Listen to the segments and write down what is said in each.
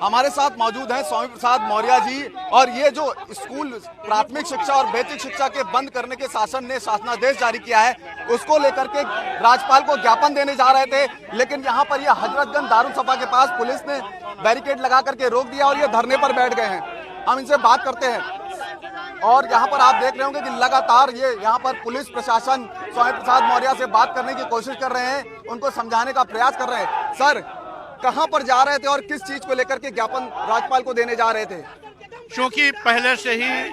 हमारे साथ मौजूद हैं स्वामी प्रसाद मौर्य जी। और ये जो स्कूल प्राथमिक शिक्षा और बेसिक शिक्षा के बंद करने के शासन ने शासनादेश जारी किया है, उसको लेकर के राज्यपाल को ज्ञापन देने जा रहे थे, लेकिन यहाँ पर ये हजरतगंज दारुसफा के पास पुलिस ने बैरिकेड लगा करके रोक दिया और ये धरने पर बैठ गए हैं। हम इनसे बात करते हैं और यहाँ पर आप देख रहे होंगे कि लगातार ये यहाँ पर पुलिस प्रशासन स्वामी प्रसाद मौर्य से बात करने की कोशिश कर रहे हैं, उनको समझाने का प्रयास कर रहे हैं। सर, कहां पर जा रहे थे और किस चीज को लेकर के ज्ञापन राज्यपाल को देने जा रहे थे? क्योंकि पहले से ही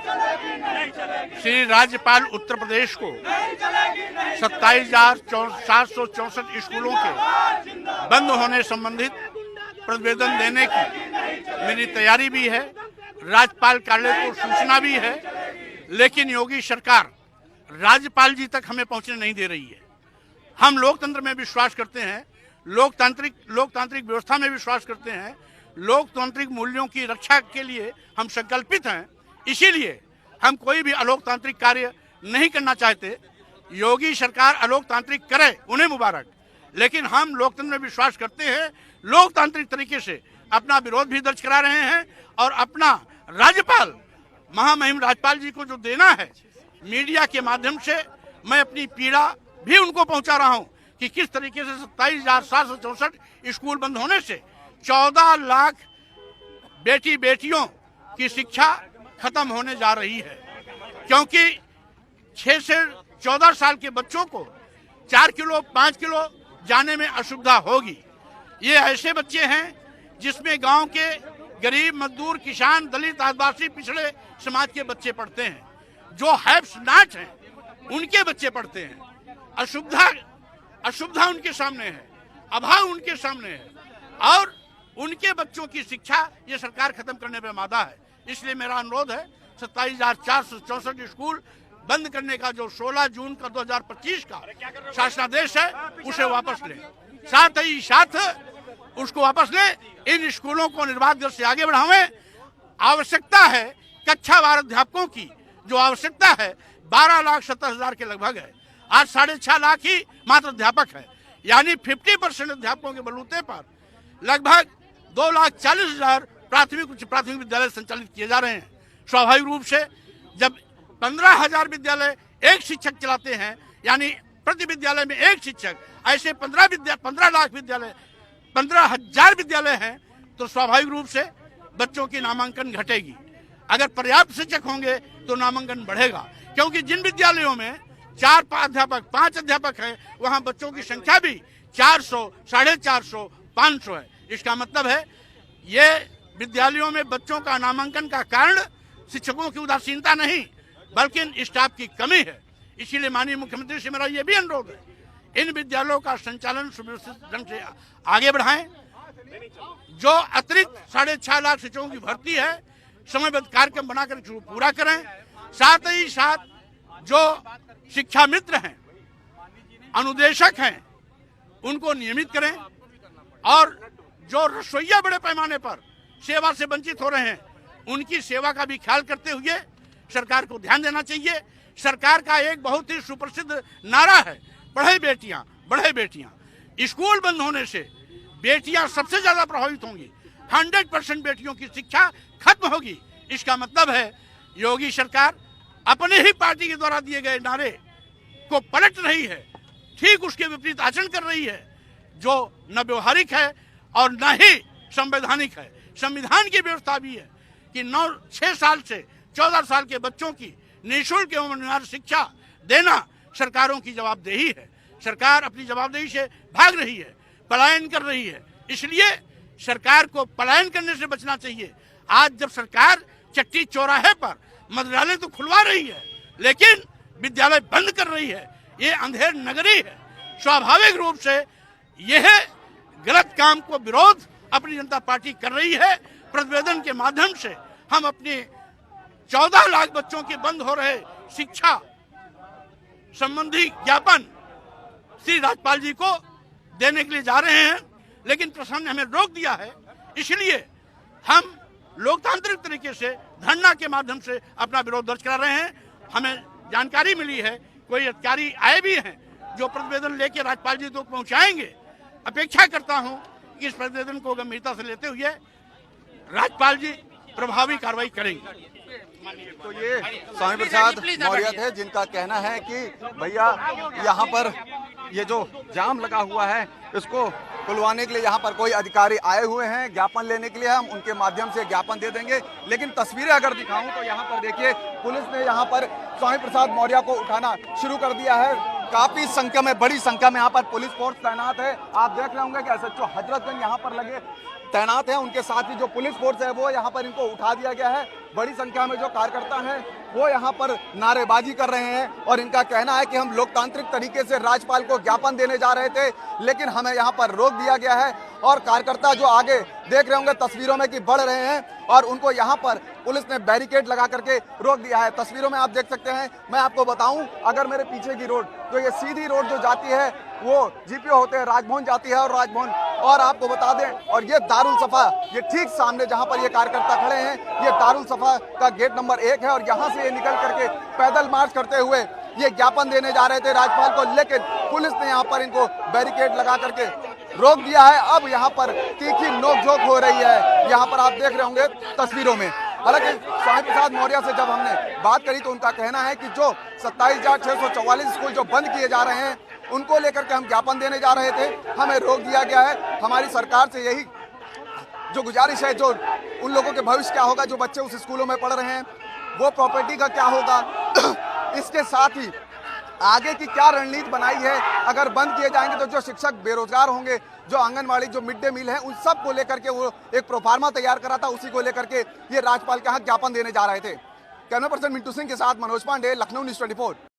श्री राज्यपाल उत्तर प्रदेश को 27,764 स्कूलों के बंद होने संबंधित प्रतिवेदन देने की मेरी तैयारी भी है, राज्यपाल कार्यालय को सूचना भी है, लेकिन योगी सरकार राज्यपाल जी तक हमें पहुंचने नहीं दे रही है। हम लोकतंत्र में विश्वास करते हैं, लोकतांत्रिक व्यवस्था में विश्वास करते हैं, लोकतांत्रिक मूल्यों की रक्षा के लिए हम संकल्पित हैं। इसीलिए हम कोई भी अलोकतांत्रिक कार्य नहीं करना चाहते। योगी सरकार अलोकतांत्रिक करे, उन्हें मुबारक, लेकिन हम लोकतंत्र में विश्वास करते हैं। लोकतांत्रिक तरीके से अपना विरोध भी दर्ज करा रहे हैं और अपना राज्यपाल महामहिम राज्यपाल जी को जो देना है, मीडिया के माध्यम से मैं अपनी पीड़ा भी उनको पहुंचा रहा हूं कि किस तरीके से 27,764 स्कूल बंद होने से 14 लाख बेटी बेटियों की शिक्षा खत्म होने जा रही है। क्योंकि 6 से 14 साल के बच्चों को 4 किलो 5 किलो जाने में असुविधा होगी। ये ऐसे बच्चे हैं जिसमें गांव के गरीब, मजदूर, किसान, दलित, आदिवासी, पिछड़े समाज के बच्चे पढ़ते हैं। जो हैव्स नॉट हैं उनके बच्चे पढ़ते हैं। असुविधा उनके सामने है, अभाव उनके सामने है और उनके बच्चों की शिक्षा ये सरकार खत्म करने पे मादा है। इसलिए मेरा अनुरोध है 27,464 स्कूल बंद करने का जो 16 जून का 2025 का शासनादेश है उसे वापस लें। साथ ही साथ उसको वापस लें, इन स्कूलों को निर्बाध गति से आगे बढ़ावें। आवश्यकता है कक्षा वार अध्यापकों की, जो आवश्यकता है 12,70,000 के लगभग है। आज 6.5 लाख ही मात्र अध्यापक है, यानी 50% अध्यापकों के बलबूते पर लगभग 2,40,000 प्राथमिक उच्च प्राथमिक विद्यालय संचालित किए जा रहे हैं। स्वाभाविक रूप से जब 15,000 विद्यालय एक शिक्षक चलाते हैं, यानी प्रति विद्यालय में एक शिक्षक, ऐसे 15,000 विद्यालय हैं, तो स्वाभाविक रूप से बच्चों की नामांकन घटेगी। अगर पर्याप्त शिक्षक होंगे तो नामांकन बढ़ेगा, क्योंकि जिन विद्यालयों में 4 अध्यापक 5 अध्यापक हैं, वहां बच्चों की संख्या भी 400, 450, 500 है। इसका मतलब है ये विद्यालयों में बच्चों का नामांकन का कारण शिक्षकों की उदासीनता नहीं, बल्कि स्टाफ की कमी है। इसीलिए माननीय मुख्यमंत्री से मेरा ये भी अनुरोध है, इन विद्यालयों का संचालन सुव्यवस्थित ढंग से आगे बढ़ाएं। जो अतिरिक्त 6.5 लाख शिक्षकों की भर्ती है, समयबद्ध कार्यक्रम बनाकर पूरा करें। साथ ही साथ जो शिक्षा मित्र हैं, अनुदेशक हैं, उनको नियमित करें और जो रसोइया बड़े पैमाने पर सेवा से वंचित हो रहे हैं, उनकी सेवा का भी ख्याल करते हुए सरकार को ध्यान देना चाहिए। सरकार का एक बहुत ही सुप्रसिद्ध नारा है, पढ़े बेटियां बढ़े बेटियां। स्कूल बंद होने से बेटियां सबसे ज्यादा प्रभावित होंगी। 100% बेटियों की शिक्षा खत्म होगी। इसका मतलब है योगी सरकार अपने ही पार्टी के द्वारा दिए गए नारे को पलट रही है, ठीक उसके विपरीत आचरण कर रही है, जो न व्यवहारिक है और न ही संवैधानिक है। संविधान की व्यवस्था भी है कि 6 साल से 14 साल के बच्चों की निःशुल्क एवं अनिवार्य शिक्षा देना सरकारों की जवाबदेही है। सरकार अपनी जवाबदेही से भाग रही है, पलायन कर रही है। इसलिए सरकार को पलायन करने से बचना चाहिए। आज जब सरकार चट्टी चौराहे पर मंत्रालय तो खुलवा रही है, लेकिन विद्यालय बंद कर रही है, ये अंधेर नगरी है। स्वाभाविक रूप से यह गलत काम को विरोध अपनी जनता पार्टी कर रही है। प्रतिवेदन के माध्यम से हम अपने 14 लाख बच्चों के बंद हो रहे शिक्षा संबंधी ज्ञापन श्री राज्यपाल जी को देने के लिए जा रहे हैं, लेकिन प्रशासन ने हमें रोक दिया है। इसलिए हम लोकतांत्रिक तरीके से धरना के माध्यम से अपना विरोध दर्ज करा रहे हैं। हमें जानकारी मिली है, कोई अधिकारी आए भी हैं जो प्रतिवेदन लेकर राज्यपाल जी तक पहुंचाएंगे। अपेक्षा करता हूं कि इस प्रतिवेदन को गंभीरता से लेते हुए राज्यपाल जी प्रभावी कार्रवाई करेंगे। तो ये स्वामी प्रसाद मौर्य थे जिनका कहना है कि भैया यहाँ पर ये जो जाम लगा हुआ है इसको खुलवाने के लिए यहाँ पर कोई अधिकारी आए हुए हैं ज्ञापन लेने के लिए, हम उनके माध्यम से ज्ञापन दे देंगे। लेकिन तस्वीरें अगर दिखाऊं तो यहाँ पर देखिए पुलिस ने यहाँ पर स्वामी प्रसाद मौर्य को उठाना शुरू कर दिया है। काफी संख्या में, बड़ी संख्या में यहाँ पर पुलिस फोर्स तैनात है। आप देख रहे होंगे कि एसएचओ हजरतगंज यहाँ पर लगे तैनात है, उनके साथ ही जो पुलिस फोर्स है वो यहाँ पर इनको उठा दिया गया है। बड़ी संख्या में जो कार्यकर्ता हैं वो यहाँ पर नारेबाजी कर रहे हैं और इनका कहना है कि हम लोकतांत्रिक तरीके से राज्यपाल को ज्ञापन देने जा रहे थे लेकिन हमें यहाँ पर रोक दिया गया है। और कार्यकर्ता जो आगे देख रहे होंगे तस्वीरों में कि बढ़ रहे हैं और उनको यहाँ पर पुलिस ने बैरिकेड लगा करके रोक दिया है। तस्वीरों में आप देख सकते हैं। मैं आपको बताऊं, अगर मेरे पीछे की रोड जो ये सीधी रोड जो जाती है वो जीपीओ होते हैं राजभवन जाती है और राजभवन, और आपको बता दें और ये दारुल सफा, ये ठीक सामने जहां पर ये कार्यकर्ता खड़े हैं ये दारुल सफा का गेट नंबर 1 है और यहां से ये निकल करके पैदल मार्च करते हुए ये ज्ञापन देने जा रहे थे राज्यपाल को, लेकिन पुलिस ने यहाँ पर इनको बैरिकेड लगा करके रोक दिया है। अब यहाँ पर तीखी नोकझोंक हो रही है, यहाँ पर आप देख रहे होंगे तस्वीरों में। हालांकि स्वामी प्रसाद मौर्य से जब हमने बात करी तो उनका कहना है कि जो 27,644 स्कूल जो बंद किए जा रहे हैं उनको लेकर के हम ज्ञापन देने जा रहे थे, हमें रोक दिया गया है। हमारी सरकार से यही जो गुजारिश है, जो उन लोगों के भविष्य क्या होगा जो बच्चे उस स्कूलों में पढ़ रहे हैं, वो प्रॉपर्टी का क्या होगा, इसके साथ ही आगे की क्या रणनीति बनाई है। अगर बंद किए जाएंगे तो जो शिक्षक बेरोजगार होंगे, जो आंगनवाड़ी, जो मिड डे मील है, उन सब को लेकर के वो एक प्रोफार्मा तैयार करा था, उसी को लेकर के ये राज्यपाल के यहाँ ज्ञापन देने जा रहे थे। कैमरा पर्सन मिंटू सिंह के साथ मनोज पांडे, लखनऊ न्यूज़ 24।